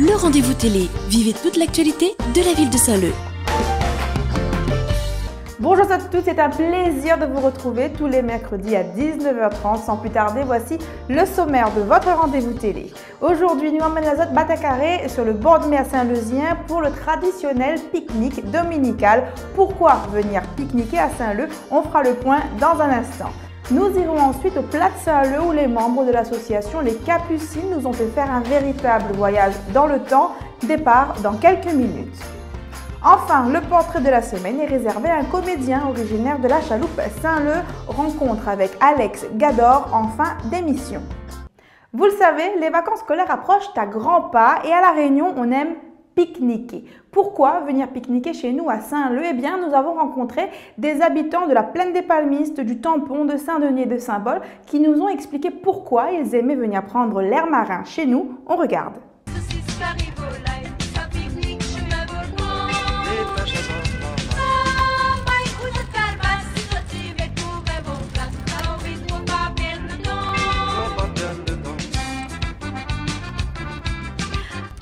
Le rendez-vous télé. Vivez toute l'actualité de la ville de Saint-Leu. Bonjour à tous, c'est un plaisir de vous retrouver tous les mercredis à 19h30. Sans plus tarder, voici le sommaire de votre rendez-vous télé. Aujourd'hui, nous emmènons à Batacaré sur le bord de mer Saint-Leuzien pour le traditionnel pique-nique dominical. Pourquoi venir pique-niquer à Saint-Leu? On fera le point dans un instant. Nous irons ensuite au Plat de Saint-Leu où les membres de l'association Les Capucines nous ont fait faire un véritable voyage dans le temps. Départ dans quelques minutes. Enfin, le portrait de la semaine est réservé à un comédien originaire de la chaloupe Saint-Leu, rencontre avec Alex Gador en fin d'émission. Vous le savez, les vacances scolaires approchent à grands pas et à La Réunion, on aime pique-niquer. Pourquoi venir pique-niquer chez nous à Saint-Leu? Eh bien, nous avons rencontré des habitants de la plaine des Palmistes, du Tampon, de Saint-Denis et de Saint-Bol qui nous ont expliqué pourquoi ils aimaient venir prendre l'air marin chez nous. On regarde.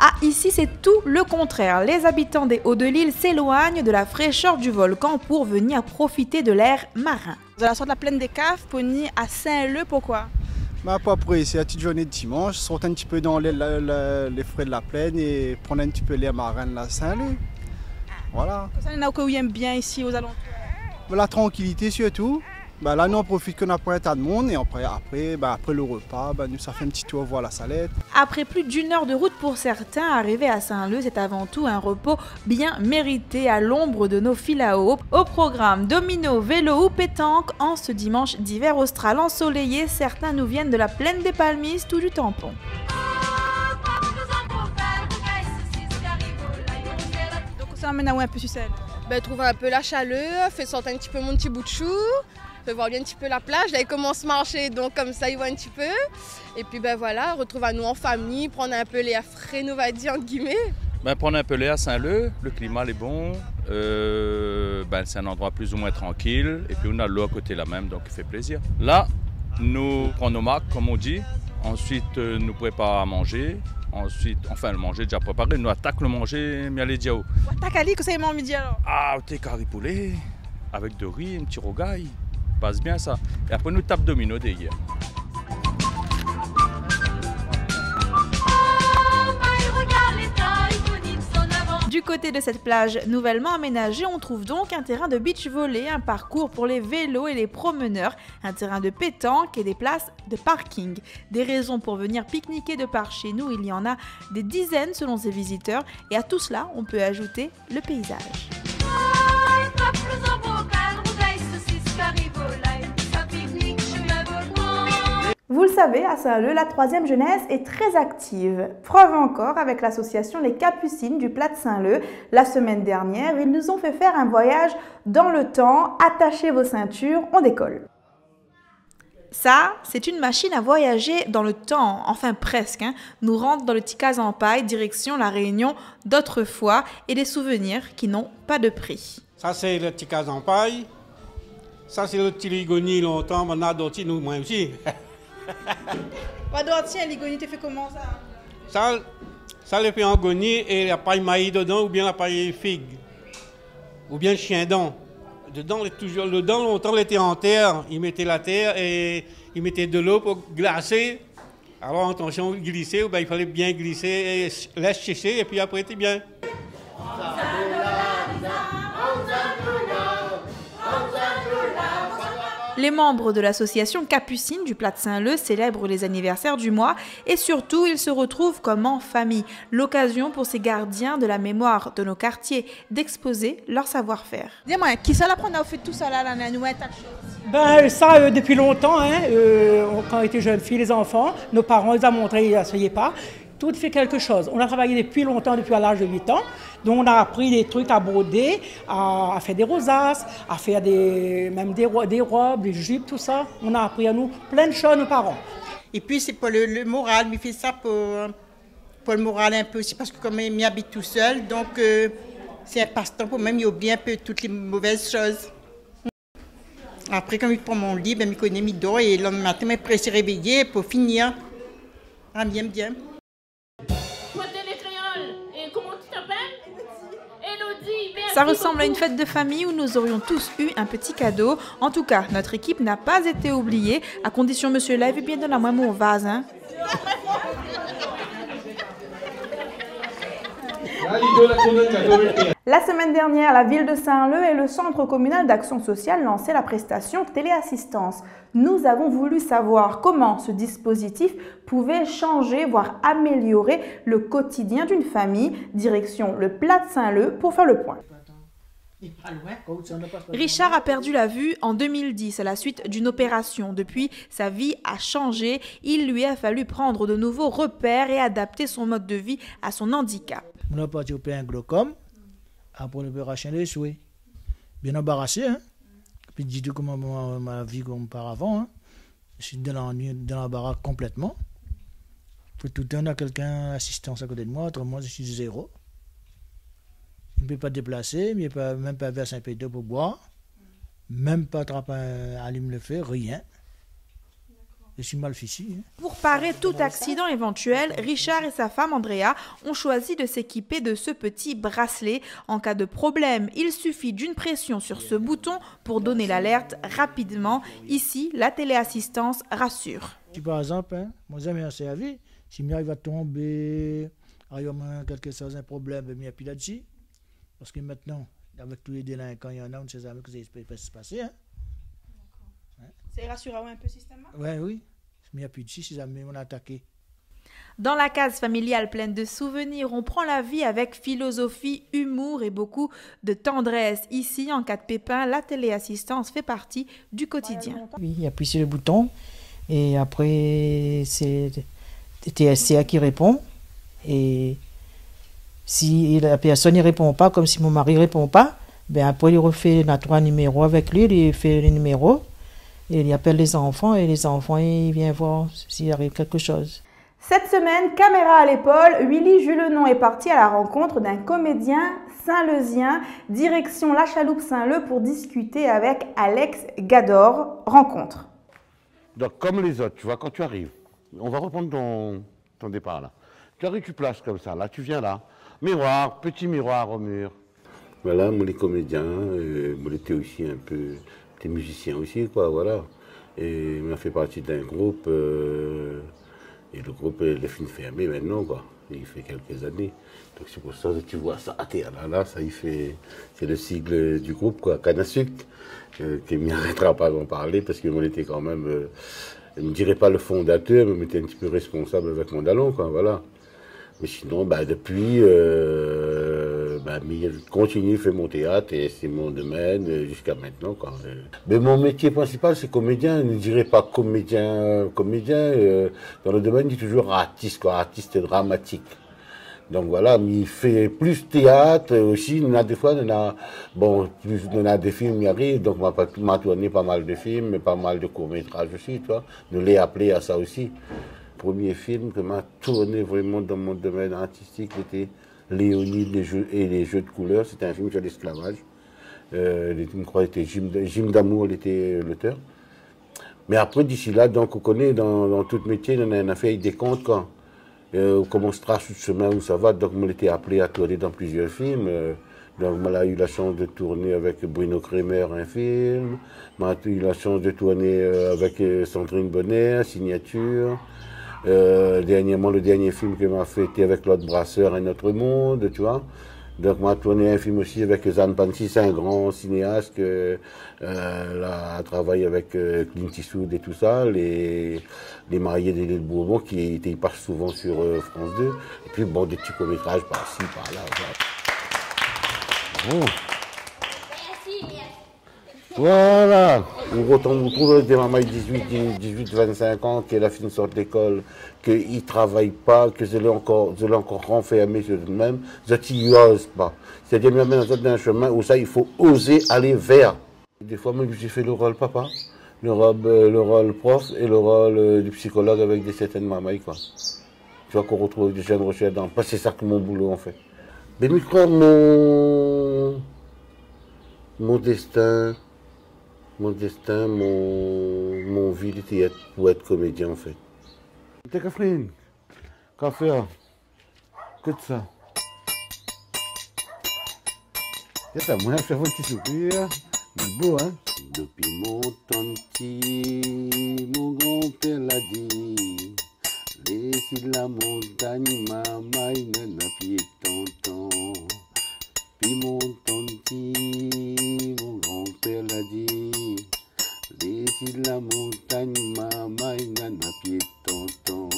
Ah, ici c'est tout le contraire. Les habitants des Hauts-de-l'Île s'éloignent de la fraîcheur du volcan pour venir profiter de l'air marin. Vous allez sortir de la plaine des Caves pour venir à Saint-Leu, pourquoi? Pas pour c'est la petite journée de dimanche, sortir un petit peu dans les frais de la plaine et prendre un petit peu l'air marin à Saint-Leu. Voilà. Ça, il y en a que vous aimez bien ici aux alentours. La tranquillité surtout. Là, nous on profite qu'on a pas un tas de monde et après le repas, nous ça fait un petit tour voir la Salette. Après plus d'une heure de route pour certains, arriver à Saint-Leu, c'est avant tout un repos bien mérité à l'ombre de nos fils à eau. Au programme domino, vélo ou pétanque, en ce dimanche d'hiver austral ensoleillé, certains nous viennent de la plaine des Palmistes ou du Tampon. Donc ça emmène à où un peu sur scène? Trouver un peu la chaleur, faire sortir un petit peu mon petit bout de chou, faire voir bien un petit peu la plage. Là, il commence à marcher, donc comme ça, il voit un petit peu. Et puis voilà, retrouver à nous en famille, prendre un peu l'air frais, on va dire, entre guillemets. Prendre un peu l'air à Saint-Leu, le climat est bon, c'est un endroit plus ou moins tranquille, et puis on a l'eau à côté là même, donc il fait plaisir. Là, nous prenons nos marques, comme on dit, ensuite nous préparons à manger. Ensuite, le manger est déjà préparé, nous attaquons le manger, mais allez diao. Attaque à que ça est midi alors? Ah, t'es carré poulet, avec de riz, un petit rogaille, passe bien ça. Et après nous tape domino derrière. Du côté de cette plage nouvellement aménagée, on trouve donc un terrain de beach volley, un parcours pour les vélos et les promeneurs, un terrain de pétanque et des places de parking. Des raisons pour venir pique-niquer de par chez nous, il y en a des dizaines selon ces visiteurs, et à tout cela, on peut ajouter le paysage. Vous le savez, à Saint-Leu, la troisième jeunesse est très active. Preuve encore avec l'association Les Capucines du Plat de Saint-Leu. La semaine dernière, ils nous ont fait faire un voyage dans le temps. Attachez vos ceintures, on décolle. Ça, c'est une machine à voyager dans le temps, enfin presque. Nous rentre dans le petit cas en paille, direction La Réunion d'autrefois et des souvenirs qui n'ont pas de prix. Ça, c'est le petit cas en paille. Ça, c'est le petit ligoni longtemps, on a d'autres, nous, moi aussi. Tiens, l'igoni, tu fait comment ça? Ça le fait en goni et la paille maïs dedans ou bien la paille figue. Ou bien le chien dent. Dedans, le dent, longtemps, il était en terre. Il mettait la terre et il mettait de l'eau pour glacer. Alors, attention, glisser, il fallait bien glisser et laisse sécher et puis après, c'était bien. Les membres de l'association Capucine du Plat de Saint-Leu célèbrent les anniversaires du mois et surtout, ils se retrouvent comme en famille. L'occasion pour ces gardiens de la mémoire de nos quartiers d'exposer leur savoir-faire. Dis-moi, qui ça l'apprend à faire tout ça là, ça, depuis longtemps, quand on était jeunes filles, les enfants, nos parents les ont montré, ils n'asseyaient pas. Tout fait quelque chose. On a travaillé depuis longtemps, depuis à l'âge de 8 ans. Donc on a appris des trucs à broder, à faire des rosaces, à faire même des robes, des jupes, tout ça. On a appris à nous plein de choses, nos parents. Et puis c'est pour le moral, mais fait ça pour le moral un peu aussi, parce que comme il habite tout seul, donc c'est un passe-temps pour même, il oublie un peu toutes les mauvaises choses. Après, quand il prend mon lit, il connaît, il dort et le lendemain matin, il est pressé réveiller pour finir. Ah, bien, bien. Ça ressemble à une fête de famille où nous aurions tous eu un petit cadeau. En tout cas, notre équipe n'a pas été oubliée, à condition, monsieur, lève bien dans la main mon vase. Hein. La semaine dernière, la ville de Saint-Leu et le Centre communal d'action sociale lançaient la prestation téléassistance. Nous avons voulu savoir comment ce dispositif pouvait changer, voire améliorer le quotidien d'une famille. Direction le Plat de Saint-Leu pour faire le point. Richard a perdu la vue en 2010 à la suite d'une opération. Depuis, sa vie a changé. Il lui a fallu prendre de nouveaux repères et adapter son mode de vie à son handicap. On a parti au un glaucome après l'opération des souhaits. Bien embarrassé, hein. Puis dis tout comment ma vie comme auparavant. Hein. Je suis dans l'embarras complètement. Pour tout le temps, on a quelqu'un assistance à côté de moi, autrement je suis zéro. Je ne peux pas déplacer, même pas verser un peu d'eau pour boire, même pas attraper allumer le feu, rien. Je suis mal fichu. Hein. Pour parer tout accident éventuel, Richard et sa femme Andrea ont choisi de s'équiper de ce petit bracelet. En cas de problème, il suffit d'une pression sur ce bouton pour donner l'alerte rapidement. Ici, la téléassistance rassure. Si par exemple, hein, mon ami a servi, si il arrive à tomber, arrive à quelque chose, un problème, il n'y a plus là-dessus. Parce que maintenant, avec tous les délinquants, il y en a, on ne sait jamais que ça peut se passer. Hein. C'est rassurant un peu systématiquement. Oui. Il n'y a plus de si jamais on a attaqué. Dans la case familiale pleine de souvenirs, on prend la vie avec philosophie, humour et beaucoup de tendresse. Ici, en cas de pépin, la téléassistance fait partie du quotidien. Oui, il appuie sur le bouton et après, c'est TSCA qui répond. Et si la personne ne répond pas, comme si mon mari ne répond pas, ben après, il refait les 3 numéros avec lui, il fait les numéros. Et il appelle les enfants et les enfants, ils viennent voir s'il arrive quelque chose. Cette semaine, caméra à l'épaule, Willy Julenon est parti à la rencontre d'un comédien saint-leusien, direction La Chaloupe Saint-Leu pour discuter avec Alex Gador. Rencontre. Donc comme les autres, tu vois, quand tu arrives, on va reprendre ton départ là. Tu arrives, tu places comme ça, là tu viens là. Miroir, petit miroir au mur. Voilà, moi les comédiens, moi j'étais aussi un peu... T'es musicien aussi, quoi, voilà. Et on a fait partie d'un groupe, et le groupe est fermé maintenant, quoi. Il fait quelques années. Donc c'est pour ça que tu vois ça, là, ça y fait, c'est le sigle du groupe, quoi, Canne à sucre, qui m'y arrêtera pas d'en parler, parce qu'on était quand même, je ne dirais pas le fondateur, mais on était un petit peu responsable avec Mondalon, quoi, voilà. Mais sinon, depuis, je continue, je fais mon théâtre et c'est mon domaine jusqu'à maintenant. Quoi. Mais mon métier principal, c'est comédien. Je ne dirais pas comédien. Dans le domaine, je dis toujours artiste, quoi, artiste dramatique. Donc voilà, il fait plus théâtre aussi. On a des fois, on a des films qui arrivent. Donc on m'a tourné pas mal de films, mais pas mal de courts-métrages aussi, tu vois. Je l'ai appelé à ça aussi. Le premier film que m'a tourné vraiment dans mon domaine artistique était Léonide les jeux de couleurs. C'était un film sur l'esclavage. Je crois que c'était Jim Damour, il était l'auteur. Mais après, d'ici là, donc on connaît dans tout métier, on a fait des comptes quand on commence trace ce chemin où ça va. Donc on était appelé à tourner dans plusieurs films. Donc on a eu la chance de tourner avec Bruno Kremer un film. On a eu la chance de tourner avec Sandrine Bonner, Signature. Dernièrement, le dernier film que m'a fait était avec Claude Brasseur, Un autre monde, tu vois. Donc, m'a tourné un film aussi avec Zan Pansy, c'est un grand cinéaste qui a travaillé avec Clint Eastwood et tout ça, les mariés de l'île Bourbon, qui passent souvent sur France 2. Et puis, des petits courts-métrages par-ci, par-là. Voilà. Voilà, on retrouve des mamans de 18-25 ans qui a fini une sorte d'école, qu'ils ne travaillent pas, que je l'ai encore renfermé sur eux-mêmes, ils n'osent pas. C'est-à-dire, même dans un chemin où ça, il faut oser aller vers. Des fois, même, j'ai fait le rôle papa, le rôle prof et le rôle du psychologue avec certaines mamans, quoi. Tu vois qu'on retrouve des jeunes recherches dans. Parce que c'est ça que mon boulot, en fait. Mais je crois mon destin. Mon destin, mon vie était pour être comédien en fait. T'es Catherine, qu'à faire? Que de ça. C'est à moi, je fais un petit sourire. Beau, hein? Depuis mon tanti, mon grand-père l'a dit. Laissez la montagne, maman, il n'a pied tonton. Puis mon tanti, mon grand-père l'a dit. Laissez la montagne, maman, il n'a pied tonton.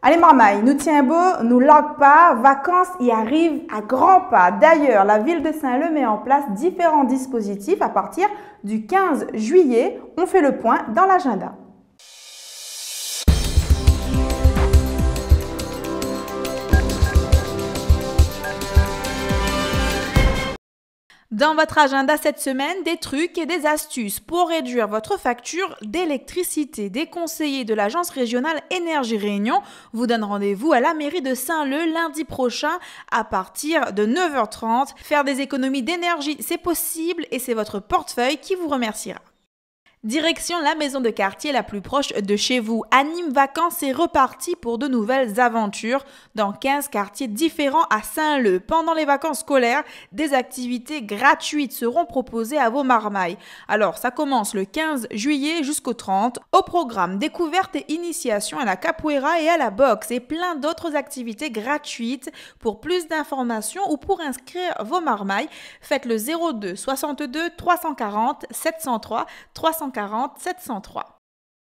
Allez Marmaille, nous tient beau, nous langue pas, vacances y arrivent à grands pas. D'ailleurs, la ville de Saint-Leu met en place différents dispositifs à partir du 15 juillet. On fait le point dans l'agenda. Dans votre agenda cette semaine, des trucs et des astuces pour réduire votre facture d'électricité. Des conseillers de l'agence régionale Énergie Réunion vous donnent rendez-vous à la mairie de Saint-Leu lundi prochain à partir de 9h30. Faire des économies d'énergie, c'est possible et c'est votre portefeuille qui vous remerciera. Direction la maison de quartier la plus proche de chez vous. Anime Vacances est reparti pour de nouvelles aventures dans 15 quartiers différents à Saint-Leu. Pendant les vacances scolaires, des activités gratuites seront proposées à vos marmailles. Alors, ça commence le 15 juillet jusqu'au 30. Au programme, découverte et initiation à la capoeira et à la boxe et plein d'autres activités gratuites. Pour plus d'informations ou pour inscrire vos marmailles, faites le 02 62 340 703 340 703.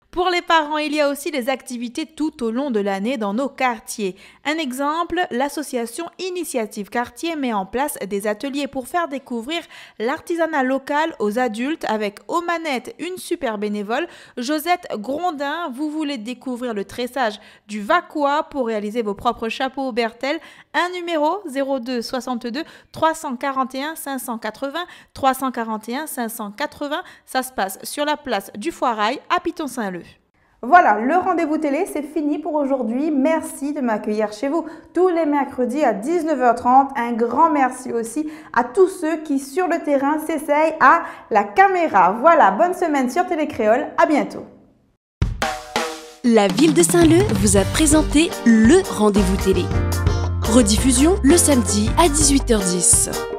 Pour les parents, il y a aussi des activités tout au long de l'année dans nos quartiers. Un exemple, l'association Initiative Quartier met en place des ateliers pour faire découvrir l'artisanat local aux adultes avec aux manettes une super bénévole, Josette Grondin. Vous voulez découvrir le tressage du Vacois pour réaliser vos propres chapeaux Bertel. Un numéro 02 62 341 580 341 580. Ça se passe sur la place du Foirail à Piton-Saint-Leu. Voilà, le rendez-vous télé, c'est fini pour aujourd'hui. Merci de m'accueillir chez vous tous les mercredis à 19h30. Un grand merci aussi à tous ceux qui, sur le terrain, s'essayent à la caméra. Voilà, bonne semaine sur Télé Créole. À bientôt. La ville de Saint-Leu vous a présenté le rendez-vous télé. Rediffusion le samedi à 18h10.